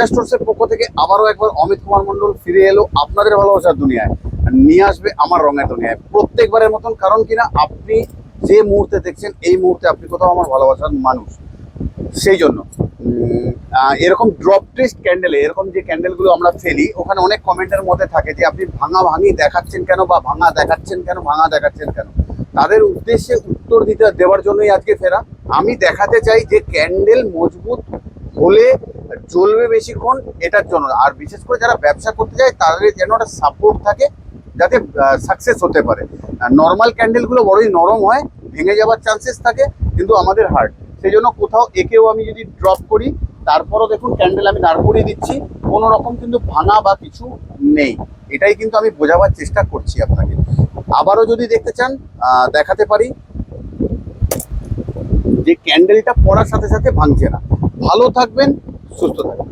রাজা স্টোরসের পক্ষ থেকে আবারও একবার অমিত কুমার মন্ডল ফিরে এলো আপনাদের ভালোবাসার দুনিয়ায়, নিয়ে আসবে আমার রঙের দুনিয়ায় প্রত্যেকবারের মতন। কারণ কিনা আপনি যে মুহূর্তে দেখছেন এই মুহূর্তে আপনি কোথাও আমার ভালোবাসার মানুষ, সেই জন্য এরকম ড্রপ টেস্ট ক্যান্ডেলে, এরকম যে ক্যান্ডেলগুলো আমরা ফেলি, ওখানে অনেক কমেন্টের মধ্যে থাকে যে আপনি ভাঙা ভাঙি দেখাচ্ছেন কেন, বা ভাঙা দেখাচ্ছেন কেন, ভাঙা দেখাচ্ছেন কেন। তাদের উদ্দেশ্যে উত্তর দেওয়ার জন্যই আজকে ফেরা। আমি দেখাতে চাই যে ক্যান্ডেল মজবুত হলে জ্বলবে বেশিক্ষণ, এটার জন্য। আর বিশেষ করে যারা ব্যবসা করতে যায় তাদের যেন একটা সাপোর্ট থাকে, যাতে সাকসেস হতে পারে। নর্মাল ক্যান্ডেলগুলো বড়ই নরম হয়, ভেঙে যাওয়ার চান্সেস থাকে, কিন্তু আমাদের হার্ড। সেই জন্য কোথাও একেও আমি যদি ড্রপ করি, তারপরও দেখুন ক্যান্ডেল আমি দাঁড় করিয়ে দিচ্ছি, কোনো রকম কিন্তু ভাঙা বা কিছু নেই। এটাই কিন্তু আমি বোঝাবার চেষ্টা করছি আপনাকে। আবারও যদি দেখতে চান দেখাতে পারি যে ক্যান্ডেলটা পড়ার সাথে সাথে ভাঙছে না। ভালো থাকবেন, সুস্থ থাকবেন।